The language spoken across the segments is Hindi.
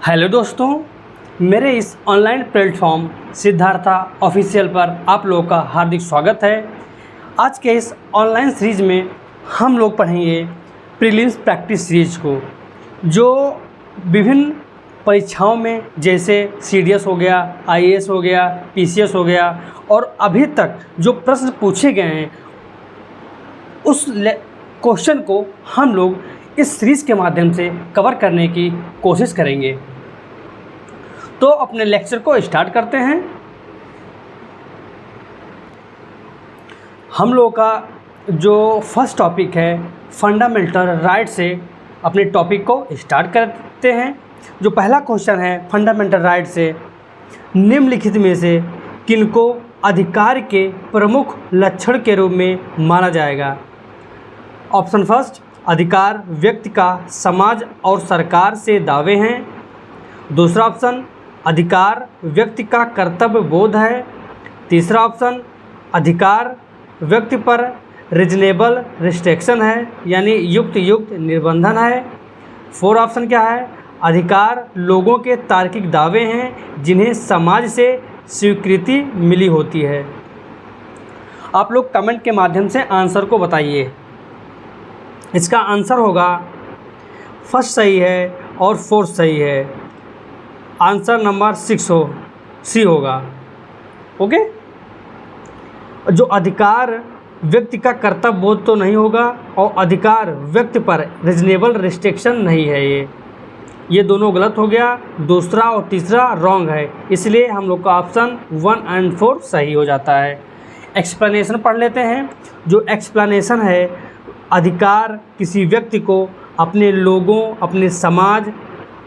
हेलो दोस्तों, मेरे इस ऑनलाइन प्लेटफॉर्म सिद्धार्था ऑफिशियल पर आप लोगों का हार्दिक स्वागत है। आज के इस ऑनलाइन सीरीज़ में हम लोग पढ़ेंगे प्रीलिम्स प्रैक्टिस सीरीज को, जो विभिन्न परीक्षाओं में जैसे सीडीएस हो गया, आईएएस हो गया, पीसीएस हो गया और अभी तक जो प्रश्न पूछे गए हैं उस क्वेश्चन को हम लोग इस सीरीज़ के माध्यम से कवर करने की कोशिश करेंगे। तो अपने लेक्चर को स्टार्ट करते हैं। हम लोगों का जो फर्स्ट टॉपिक है फंडामेंटल राइट से अपने टॉपिक को स्टार्ट करते हैं। जो पहला क्वेश्चन है फंडामेंटल राइट से, निम्नलिखित में से किनको अधिकार के प्रमुख लक्षण के रूप में माना जाएगा? ऑप्शन फर्स्ट, अधिकार व्यक्ति का समाज और सरकार से दावे हैं। दूसरा ऑप्शन, अधिकार व्यक्ति का कर्तव्य बोध है। तीसरा ऑप्शन, अधिकार व्यक्ति पर रीजनेबल रिस्ट्रिक्शन है, यानी युक्त निर्बंधन है। फोर ऑप्शन क्या है? अधिकार लोगों के तार्किक दावे हैं जिन्हें समाज से स्वीकृति मिली होती है। आप लोग कमेंट के माध्यम से आंसर को बताइए। इसका आंसर होगा फर्स्ट सही है और फोर्थ सही है। आंसर नंबर 6 सी होगा। ओके, जो अधिकार व्यक्ति का कर्तव्य बोध तो नहीं होगा और अधिकार व्यक्ति पर रीजनेबल रिस्ट्रिक्शन नहीं है। ये दोनों गलत हो गया। दूसरा और तीसरा रॉन्ग है, इसलिए हम लोग का ऑप्शन 1 और 4 सही हो जाता है। एक्सप्लेनेशन पढ़ लेते हैं। जो एक्सप्लेनेशन है, अधिकार किसी व्यक्ति को अपने लोगों, अपने समाज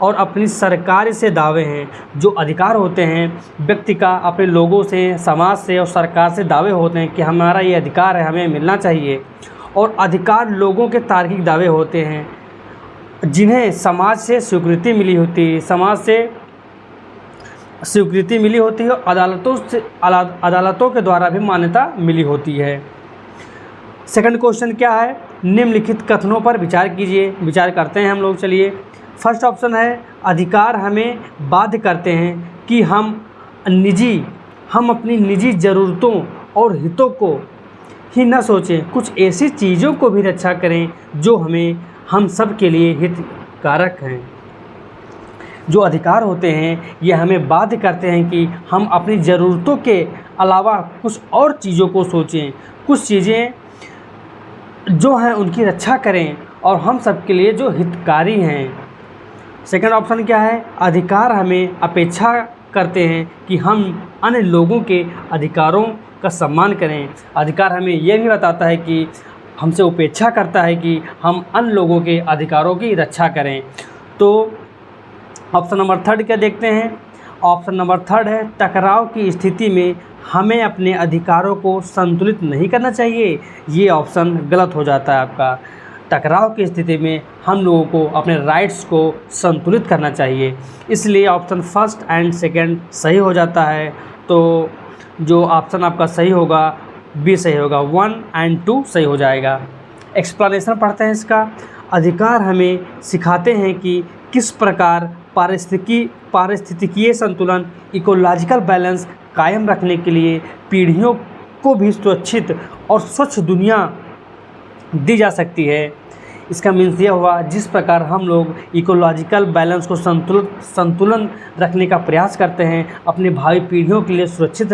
और अपनी सरकार से दावे हैं। जो अधिकार होते हैं व्यक्ति का अपने लोगों से, समाज से और सरकार से दावे होते हैं कि हमारा ये अधिकार है, हमें मिलना चाहिए। और अधिकार लोगों के तार्किक दावे होते हैं जिन्हें समाज से स्वीकृति मिली होती है, समाज से स्वीकृति मिली होती है और अदालतों के द्वारा भी मान्यता मिली होती है। सेकंड क्वेश्चन क्या है? निम्नलिखित कथनों पर विचार कीजिए। विचार करते हैं हम लोग। चलिए, फर्स्ट ऑप्शन है, अधिकार हमें बाध्य करते हैं कि हम अपनी निजी ज़रूरतों और हितों को ही न सोचें, कुछ ऐसी चीज़ों को भी रक्षा करें जो हम सब के लिए हितकारक हैं। जो अधिकार होते हैं ये हमें बाध्य करते हैं कि हम अपनी ज़रूरतों के अलावा कुछ और चीज़ों को सोचें, कुछ चीज़ें जो हैं उनकी रक्षा करें और हम सब के लिए जो हितकारी हैं। सेकंड ऑप्शन क्या है? अधिकार हमें अपेक्षा करते हैं कि हम अन्य लोगों के अधिकारों का सम्मान करें। अधिकार हमें यह भी बताता है कि हमसे अपेक्षा करता है कि हम अन्य लोगों के अधिकारों की रक्षा करें। तो ऑप्शन नंबर थर्ड क्या देखते हैं? ऑप्शन नंबर थर्ड है, टकराव की स्थिति में हमें अपने अधिकारों को संतुलित नहीं करना चाहिए। ये ऑप्शन गलत हो जाता है आपका। टकराव की स्थिति में हम लोगों को अपने राइट्स को संतुलित करना चाहिए, इसलिए ऑप्शन फर्स्ट एंड सेकंड सही हो जाता है। तो जो ऑप्शन आपका सही होगा बी सही होगा, 1 और 2 सही हो जाएगा। एक्सप्लेनेशन पढ़ते हैं इसका। अधिकार हमें सिखाते हैं कि किस प्रकार पारिस्थितिकीय संतुलन, इकोलॉजिकल बैलेंस कायम रखने के लिए पीढ़ियों को भी सुरक्षित और स्वच्छ दुनिया दी जा सकती है। इसका मीन्स यह हुआ, जिस प्रकार हम लोग इकोलॉजिकल बैलेंस को संतुलन रखने का प्रयास करते हैं, अपने भावी पीढ़ियों के लिए सुरक्षित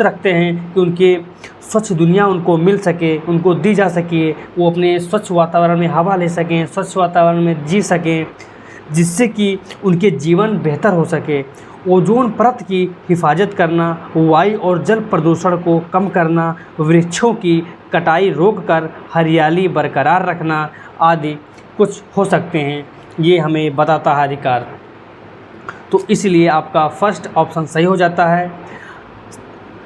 रखते हैं कि उनके स्वच्छ दुनिया उनको मिल सके, उनको दी जा सके, वो अपने स्वच्छ वातावरण में हवा ले सकें, स्वच्छ वातावरण में जी सकें, जिससे कि उनके जीवन बेहतर हो सके। ओजोन परत की हिफाजत करना, वायु और जल प्रदूषण को कम करना, वृक्षों की कटाई रोककर हरियाली बरकरार रखना आदि कुछ हो सकते हैं। ये हमें बताता है अधिकार। तो इसलिए आपका फर्स्ट ऑप्शन सही हो जाता है।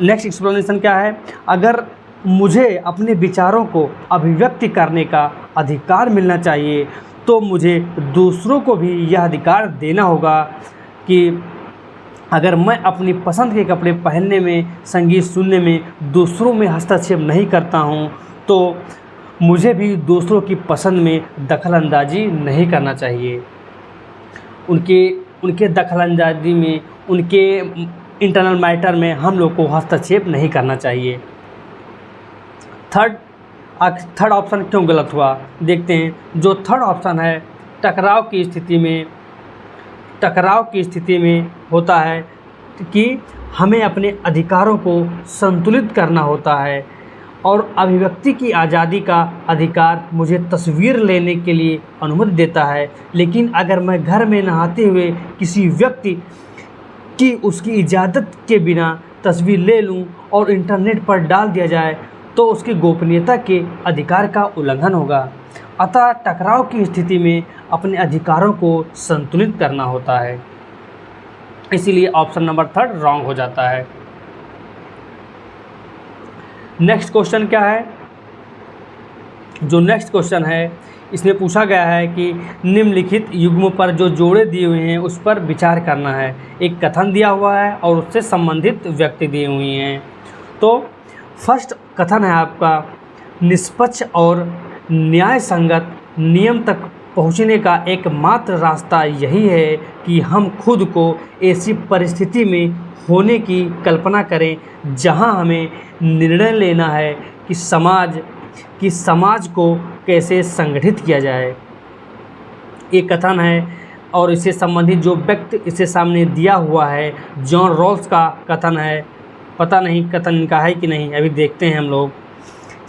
नेक्स्ट एक्सप्लेनेशन क्या है? अगर मुझे अपने विचारों को अभिव्यक्ति करने का अधिकार मिलना चाहिए तो मुझे दूसरों को भी यह अधिकार देना होगा कि अगर मैं अपनी पसंद के कपड़े पहनने में, संगीत सुनने में दूसरों में हस्तक्षेप नहीं करता हूँ तो मुझे भी दूसरों की पसंद में दखल अंदाजी नहीं करना चाहिए। उनके उनके दखलंदाजी में, उनके इंटरनल मैटर में हम लोग को हस्तक्षेप नहीं करना चाहिए। थर्ड ऑप्शन क्यों गलत हुआ देखते हैं। जो थर्ड ऑप्शन है, टकराव की स्थिति में होता है कि हमें अपने अधिकारों को संतुलित करना होता है और अभिव्यक्ति की आज़ादी का अधिकार मुझे तस्वीर लेने के लिए अनुमति देता है, लेकिन अगर मैं घर में नहाते हुए किसी व्यक्ति की उसकी इजाज़त के बिना तस्वीर ले लूं और इंटरनेट पर डाल दिया जाए तो उसकी गोपनीयता के अधिकार का उल्लंघन होगा। अतः टकराव की स्थिति में अपने अधिकारों को संतुलित करना होता है। इसीलिए ऑप्शन नंबर थर्ड रॉन्ग हो जाता है। नेक्स्ट क्वेश्चन क्या है? जो नेक्स्ट क्वेश्चन है इसमें पूछा गया है कि निम्नलिखित युग्मों पर जो जोड़े दिए हुए हैं उस पर विचार करना है। एक कथन दिया हुआ है और उससे संबंधित व्यक्ति दिए हुए हैं। तो फर्स्ट कथन है आपका, निष्पक्ष और न्याय संगत नियम तक पहुंचने का एकमात्र रास्ता यही है कि हम खुद को ऐसी परिस्थिति में होने की कल्पना करें जहां हमें निर्णय लेना है कि समाज को कैसे संगठित किया जाए। ये कथन है और इससे संबंधित जो व्यक्ति इसे सामने दिया हुआ है जॉन रॉल्स का कथन है। पता नहीं कथन का है कि नहीं, अभी देखते हैं हम लोग।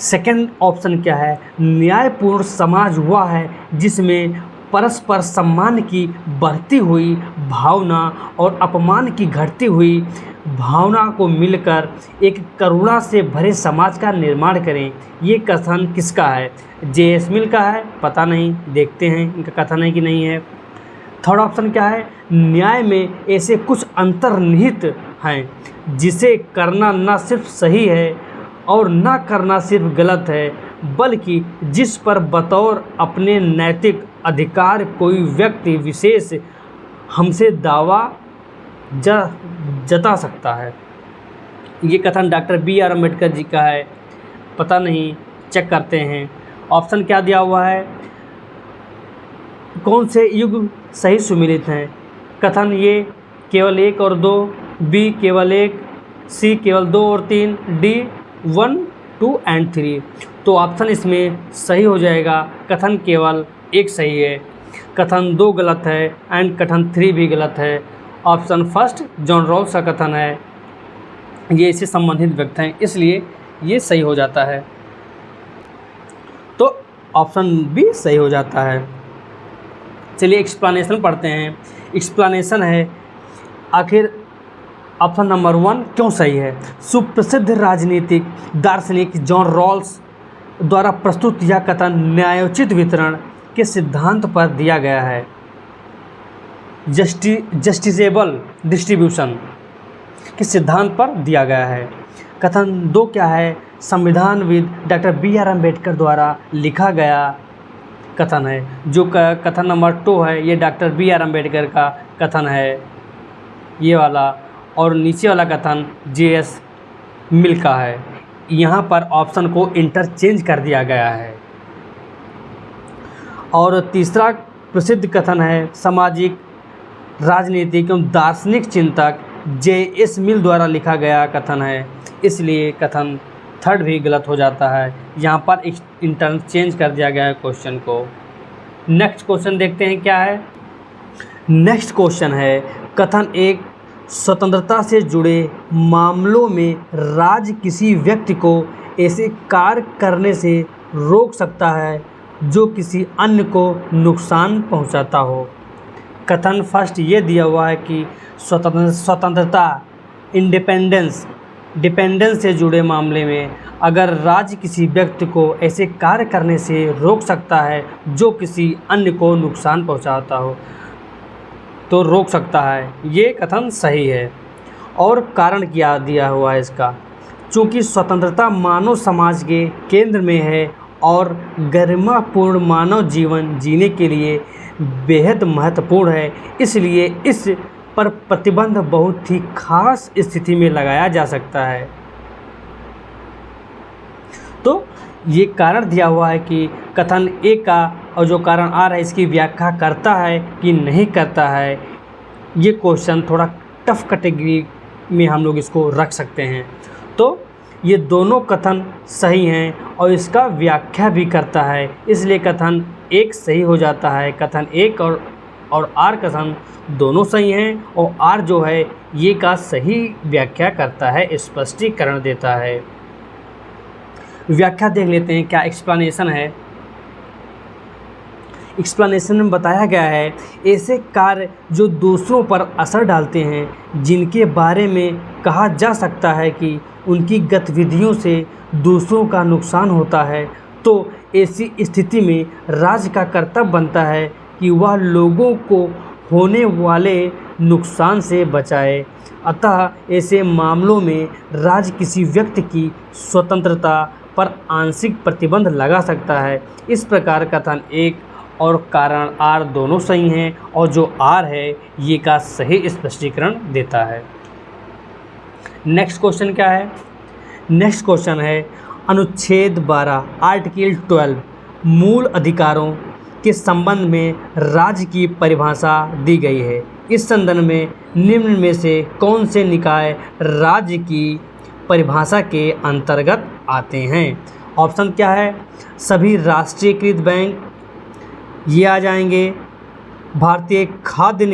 सेकंड ऑप्शन क्या है? न्यायपूर्ण समाज हुआ है जिसमें परस्पर सम्मान की बढ़ती हुई भावना और अपमान की घटती हुई भावना को मिलकर एक करुणा से भरे समाज का निर्माण करें। ये कथन किसका है? जे.एस. मिल का है? पता नहीं, देखते हैं इनका कथन है कि नहीं है। थर्ड ऑप्शन क्या है? न्याय में ऐसे कुछ अंतर्निहित हैं जिसे करना न सिर्फ सही है और न करना सिर्फ गलत है, बल्कि जिस पर बतौर अपने नैतिक अधिकार कोई व्यक्ति विशेष हमसे दावा जता सकता है। ये कथन डॉक्टर बी.आर. अम्बेडकर जी का है। पता नहीं, चेक करते हैं। ऑप्शन क्या दिया हुआ है? कौन से युग सही सुमिलित हैं? कथन ये केवल 1 और 2, बी केवल 1, सी केवल 2 और 3, डी 1, 2 एंड 3। तो ऑप्शन इसमें सही हो जाएगा, कथन केवल 1 सही है, कथन 2 गलत है एंड कथन 3 भी गलत है। ऑप्शन फर्स्ट जॉन रॉल्स का कथन है, ये इससे संबंधित व्यक्ति हैं, इसलिए ये सही हो जाता है। तो ऑप्शन बी सही हो जाता है। चलिए एक्सप्लेनेशन पढ़ते हैं। एक्सप्लेनेशन है आखिर ऑप्शन नंबर 1 क्यों सही है। सुप्रसिद्ध राजनीतिक दार्शनिक जॉन रॉल्स द्वारा प्रस्तुत यह कथन न्यायोचित वितरण के सिद्धांत पर दिया गया है, जस्टिसेबल डिस्ट्रीब्यूशन के सिद्धांत पर दिया गया है। कथन 2 क्या है? संविधानविद डॉक्टर बी.आर. अम्बेडकर द्वारा लिखा गया कथन है। जो कथन नंबर 2 है ये डॉक्टर बी.आर. अम्बेडकर का कथन है, ये वाला। और नीचे वाला कथन जे.एस. मिल का है। यहाँ पर ऑप्शन को इंटरचेंज कर दिया गया है। और तीसरा प्रसिद्ध कथन है सामाजिक राजनीतिक एवं दार्शनिक चिंतक जे.एस. मिल द्वारा लिखा गया कथन है, इसलिए कथन थर्ड भी गलत हो जाता है। यहाँ पर इंटरचेंज कर दिया गया है क्वेश्चन को। नेक्स्ट क्वेश्चन देखते हैं क्या है। नेक्स्ट क्वेश्चन है कथन 1 स्वतंत्रता से जुड़े मामलों में राज्य किसी व्यक्ति को ऐसे कार्य करने से रोक सकता है जो किसी अन्य को नुकसान पहुंचाता हो। कथन फर्स्ट ये दिया हुआ है कि स्वतंत्रता डिपेंडेंस से जुड़े मामले में अगर राज्य किसी व्यक्ति को ऐसे कार्य करने से रोक सकता है जो किसी अन्य को नुकसान पहुंचाता हो तो रोक सकता है, ये कथन सही है। और कारण क्या दिया हुआ है इसका? चूँकि स्वतंत्रता मानव समाज के केंद्र में है और गरिमापूर्ण मानव जीवन जीने के लिए बेहद महत्वपूर्ण है, इसलिए इस पर प्रतिबंध बहुत ही खास स्थिति में लगाया जा सकता है। तो ये कारण दिया हुआ है कि कथन 1 का और जो कारण आर है इसकी व्याख्या करता है कि नहीं करता है। ये क्वेश्चन थोड़ा टफ कैटेगरी में हम लोग इसको रख सकते हैं। तो ये दोनों कथन सही हैं और इसका व्याख्या भी करता है, इसलिए कथन एक सही हो जाता है। कथन एक और आर कथन दोनों सही हैं और आर जो है ये का सही व्याख्या करता है, स्पष्टीकरण देता है। व्याख्या देख लेते हैं, क्या एक्सप्लेनेशन है। एक्सप्लेनेशन में बताया गया है, ऐसे कार्य जो दूसरों पर असर डालते हैं, जिनके बारे में कहा जा सकता है कि उनकी गतिविधियों से दूसरों का नुकसान होता है, तो ऐसी स्थिति में राज्य का कर्तव्य बनता है कि वह लोगों को होने वाले नुकसान से बचाए। अतः ऐसे मामलों में राज्य किसी व्यक्ति की स्वतंत्रता पर आंशिक प्रतिबंध लगा सकता है। इस प्रकार कथन एक और कारण आर दोनों सही हैं और जो आर है ये का सही स्पष्टीकरण देता है। नेक्स्ट क्वेश्चन क्या है। नेक्स्ट क्वेश्चन है अनुच्छेद 12 आर्टिकल 12 मूल अधिकारों के संबंध में राज्य की परिभाषा दी गई है। इस संदर्भ में निम्न में से कौन से निकाय राज्य की परिभाषा के अंतर्गत आते हैं। ऑप्शन क्या है, सभी राष्ट्रीयकृत बैंक ये आ जाएंगे, भारतीय खाद्य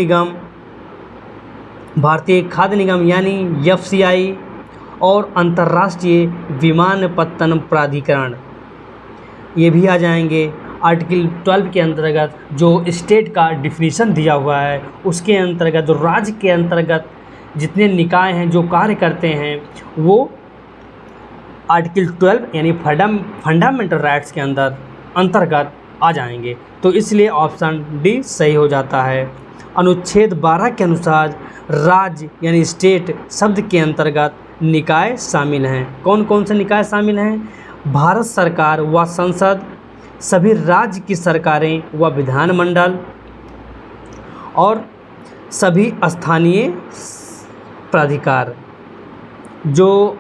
निगम यानी एफसीआई और अंतर्राष्ट्रीय विमानपत्तन प्राधिकरण ये भी आ जाएंगे। आर्टिकल 12 के अंतर्गत जो स्टेट का डिफिनीशन दिया हुआ है उसके अंतर्गत जो राज्य के अंतर्गत जितने निकाय हैं जो कार्य करते हैं वो आर्टिकल 12 यानी फंडामेंटल राइट्स के अंतर्गत आ जाएंगे। तो इसलिए ऑप्शन डी सही हो जाता है। अनुच्छेद 12 के अनुसार राज्य यानी स्टेट शब्द के अंतर्गत निकाय शामिल हैं। कौन कौन से निकाय शामिल हैं। भारत सरकार व संसद, सभी राज्य की सरकारें व विधानमंडल और सभी स्थानीय प्राधिकार जो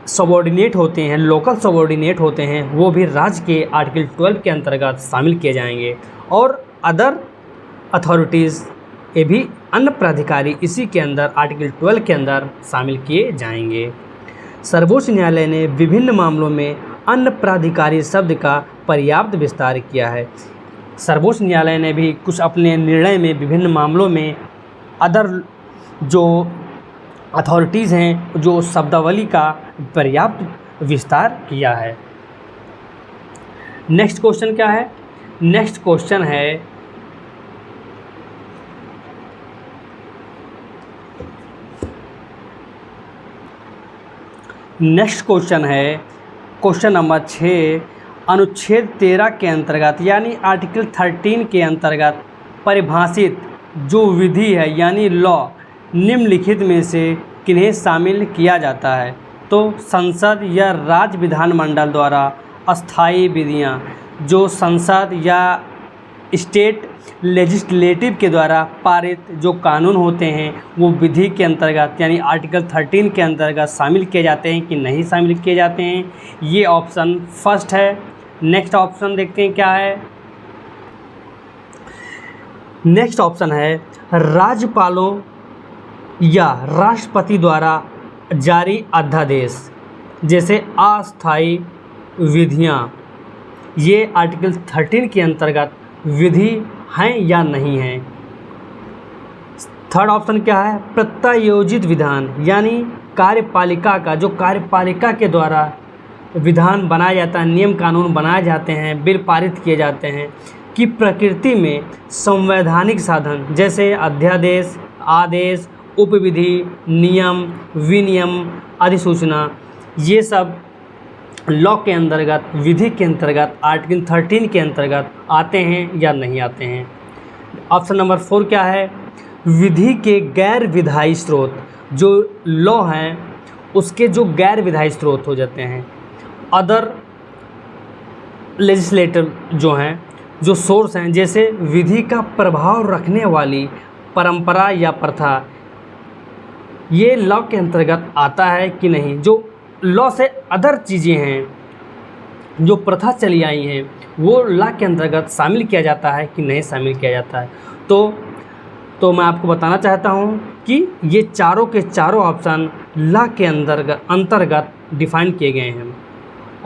सबॉर्डिनेट होते हैं, लोकल सबॉर्डिनेट होते हैं, वो भी राज्य के आर्टिकल 12 के अंतर्गत शामिल किए जाएंगे। और अदर अथॉरिटीज़ ये भी अन्य प्राधिकारी इसी के अंदर आर्टिकल 12 के अंदर शामिल किए जाएंगे। सर्वोच्च न्यायालय ने विभिन्न मामलों में अन्य प्राधिकारी शब्द का पर्याप्त विस्तार किया है। सर्वोच्च न्यायालय ने भी कुछ अपने निर्णय में विभिन्न मामलों में अदर जो अथॉरिटीज़ हैं जो शब्दावली का पर्याप्त विस्तार किया है। नेक्स्ट क्वेश्चन क्या है। नेक्स्ट क्वेश्चन है क्वेश्चन नंबर 6 अनुच्छेद 13 के अंतर्गत यानी आर्टिकल 13 के अंतर्गत परिभाषित जो विधि है यानी लॉ निम्नलिखित में से किन्हें शामिल किया जाता है। तो संसद या राज्य विधानमंडल द्वारा अस्थायी विधियां जो संसद या स्टेट लेजिस्लेटिव के द्वारा पारित जो कानून होते हैं वो विधि के अंतर्गत यानी आर्टिकल 13 के अंतर्गत शामिल किए जाते हैं कि नहीं शामिल किए जाते हैं। ये ऑप्शन फर्स्ट है। नेक्स्ट ऑप्शन देखते हैं क्या है। नेक्स्ट ऑप्शन है राज्यपालों या राष्ट्रपति द्वारा जारी अध्यादेश जैसे अस्थायी विधियां ये आर्टिकल 13 के अंतर्गत विधि हैं या नहीं हैं। थर्ड ऑप्शन क्या है प्रत्यायोजित विधान यानी कार्यपालिका का जो कार्यपालिका के द्वारा विधान बनाया जाता है, नियम कानून बनाए जाते हैं, बिल पारित किए जाते हैं कि प्रकृति में संवैधानिक साधन जैसे अध्यादेश, आदेश, उपविधि, नियम, विनियम, अधिसूचना ये सब लॉ के अंतर्गत विधि के अंतर्गत आर्टिकल 13 के अंतर्गत आते हैं या नहीं आते हैं। ऑप्शन नंबर 4 क्या है विधि के गैर विधायी स्रोत जो लॉ हैं उसके जो गैर विधायी स्रोत हो जाते हैं, अदर लेजिस्लेटिव जो हैं जो सोर्स हैं जैसे विधि का प्रभाव रखने वाली परंपरा या प्रथा ये लॉ के अंतर्गत आता है कि नहीं। जो लॉ से अदर चीज़ें हैं जो प्रथा चली आई हैं वो लॉ के अंतर्गत शामिल किया जाता है कि नहीं शामिल किया जाता है। तो मैं आपको बताना चाहता हूँ कि ये चारों के चारों ऑप्शन लॉ के अंतर्गत डिफाइन किए गए हैं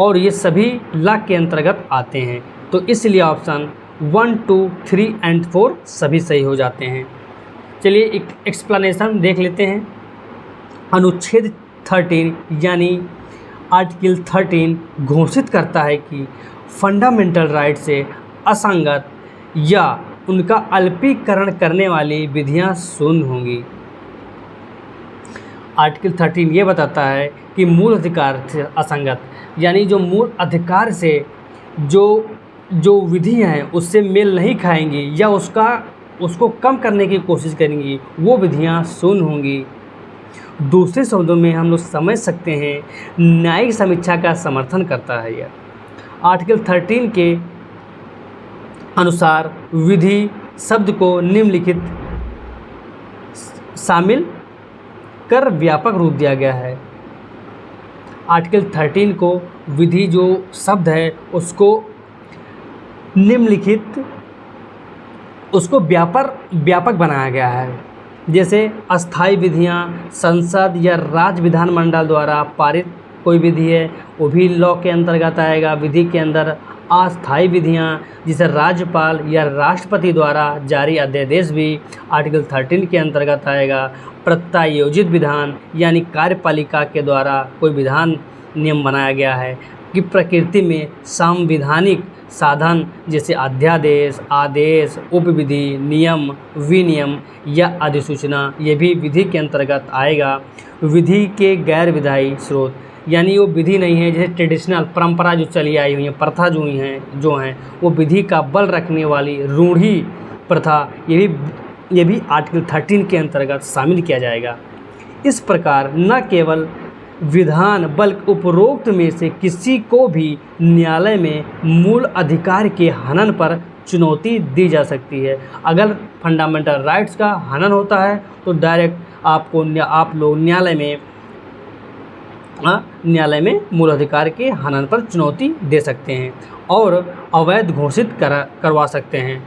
और ये सभी लॉ के अंतर्गत आते हैं। तो इसलिए ऑप्शन 1, 2, 3 एंड 4 सभी सही हो जाते हैं। चलिए एक एक्सप्लेनेशन देख लेते हैं। अनुच्छेद 13 यानी आर्टिकल 13 घोषित करता है कि फंडामेंटल राइट से असंगत या उनका अल्पीकरण करने वाली विधियां शून्य होंगी। आर्टिकल 13 ये बताता है कि मूल अधिकार से असंगत यानी जो मूल अधिकार से जो विधि हैं उससे मेल नहीं खाएंगी या उसको कम करने की कोशिश करेंगी, वो विधियां शून्य होंगी। दूसरे शब्दों में हम लोग समझ सकते हैं न्यायिक समीक्षा का समर्थन करता है यह। आर्टिकल 13 के अनुसार विधि शब्द को निम्नलिखित शामिल कर व्यापक रूप दिया गया है। आर्टिकल 13 को विधि जो शब्द है उसको निम्नलिखित उसको व्यापक बनाया गया है। जैसे अस्थायी विधियां संसद या राज्य विधानमंडल द्वारा पारित कोई विधि है वो भी लॉ के अंतर्गत आएगा। विधि के अंदर अस्थायी विधियां जिसे राज्यपाल या राष्ट्रपति द्वारा जारी अध्यादेश भी आर्टिकल 13 के अंतर्गत आएगा। प्रत्यायोजित विधान यानी कार्यपालिका के द्वारा कोई विधान नियम बनाया गया है कि प्रकृति में संवैधानिक साधन जैसे अध्यादेश, आदेश, उपविधि, नियम, विनियम या अधिसूचना ये भी विधि के अंतर्गत आएगा। विधि के गैर विधायी स्रोत यानी वो विधि नहीं है, जैसे ट्रेडिशनल परंपरा जो चली आई हुई है, प्रथा जो हैं वो विधि का बल रखने वाली रूढ़ी प्रथा ये भी आर्टिकल 13 के अंतर्गत शामिल किया जाएगा। इस प्रकार न केवल विधान बल्कि उपरोक्त में से किसी को भी न्यायालय में मूल अधिकार के हनन पर चुनौती दी जा सकती है। अगर फंडामेंटल राइट्स का हनन होता है तो डायरेक्ट आप लोग न्यायालय में मूल अधिकार के हनन पर चुनौती दे सकते हैं और अवैध घोषित करवा सकते हैं।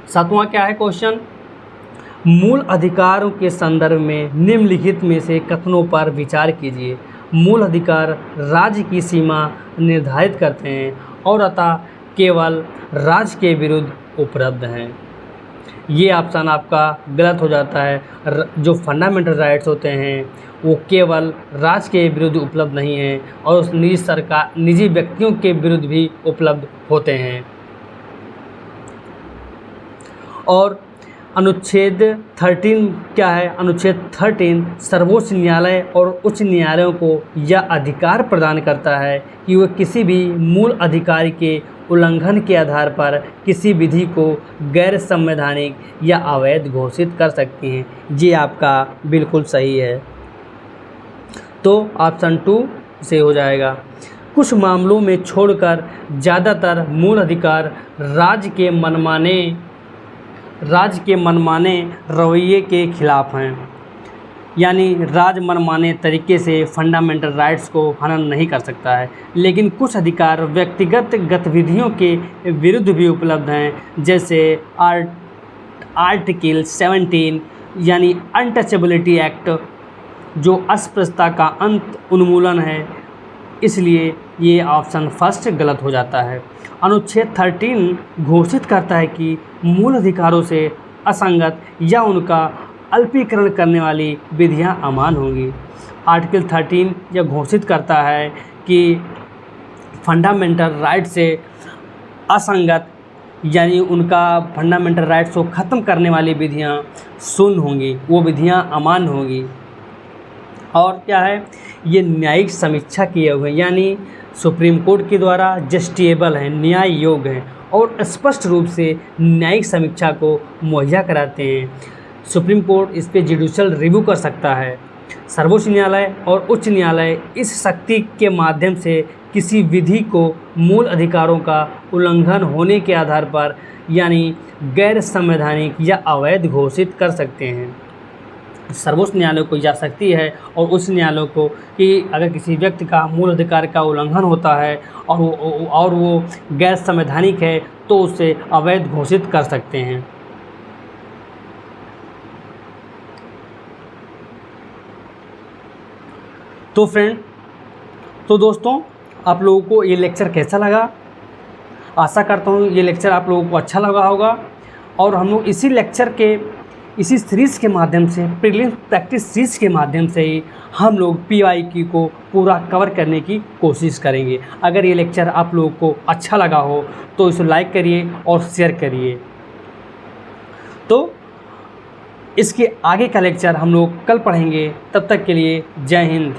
सातवां क्या है क्वेश्चन, मूल अधिकारों के संदर्भ में निम्नलिखित में से कथनों पर विचार कीजिए। मूल अधिकार राज्य की सीमा निर्धारित करते हैं और अतः केवल राज्य के विरुद्ध उपलब्ध हैं। ये ऑप्शन आपका गलत हो जाता है। जो फंडामेंटल राइट्स होते हैं वो केवल राज्य के विरुद्ध उपलब्ध नहीं हैं और उस निजी व्यक्तियों के विरुद्ध भी उपलब्ध होते हैं। और अनुच्छेद 13 क्या है? अनुच्छेद 13 सर्वोच्च न्यायालय और उच्च न्यायालयों को यह अधिकार प्रदान करता है कि वे किसी भी मूल अधिकार के उल्लंघन के आधार पर किसी विधि को गैर संवैधानिक या अवैध घोषित कर सकती हैं। ये आपका बिल्कुल सही है, तो ऑप्शन 2 से हो जाएगा। कुछ मामलों में छोड़कर ज़्यादातर मूल अधिकार राज्य के मनमाने रवैये के खिलाफ हैं, यानी राज्य मनमाने तरीके से फंडामेंटल राइट्स को हनन नहीं कर सकता है। लेकिन कुछ अधिकार व्यक्तिगत गतिविधियों के विरुद्ध भी उपलब्ध हैं, जैसे आर्टिकल 17 यानी अनटचेबिलिटी एक्ट जो अस्पृश्यता का अंत उन्मूलन है। इसलिए ये ऑप्शन फर्स्ट गलत हो जाता है। अनुच्छेद 13 घोषित करता है कि मूल अधिकारों से असंगत या उनका अल्पीकरण करने वाली विधियां अमान होंगी। आर्टिकल 13 यह घोषित करता है कि फंडामेंटल राइट से असंगत यानी उनका फंडामेंटल राइट्स को ख़त्म करने वाली विधियां शून्य होंगी, वो विधियां अमान होंगी। और क्या है, ये न्यायिक समीक्षा किए हुए यानी सुप्रीम कोर्ट के द्वारा जस्टिएबल हैं, न्याय योग्य हैं और स्पष्ट रूप से न्यायिक समीक्षा को मुहैया कराते हैं। सुप्रीम कोर्ट इस पर जुडिशल रिव्यू कर सकता है। सर्वोच्च न्यायालय और उच्च न्यायालय इस शक्ति के माध्यम से किसी विधि को मूल अधिकारों का उल्लंघन होने के आधार पर यानी गैर संवैधानिक या अवैध घोषित कर सकते हैं। सर्वोच्च न्यायालय को जा सकती है और उस न्यायालय को कि अगर किसी व्यक्ति का मूल अधिकार का उल्लंघन होता है और वो गैर संवैधानिक है तो उसे अवैध घोषित कर सकते हैं। तो फ्रेंड, तो दोस्तों, आप लोगों को ये लेक्चर कैसा लगा? आशा करता हूँ ये लेक्चर आप लोगों को अच्छा लगा होगा। और हम लोग इसी सीरीज़ के माध्यम से, प्रीलिम्स प्रैक्टिस सीरीज़ के माध्यम से ही हम लोग PYQ को पूरा कवर करने की कोशिश करेंगे। अगर ये लेक्चर आप लोगों को अच्छा लगा हो तो इसे लाइक करिए और शेयर करिए। तो इसके आगे का लेक्चर हम लोग कल पढ़ेंगे। तब तक के लिए जय हिंद।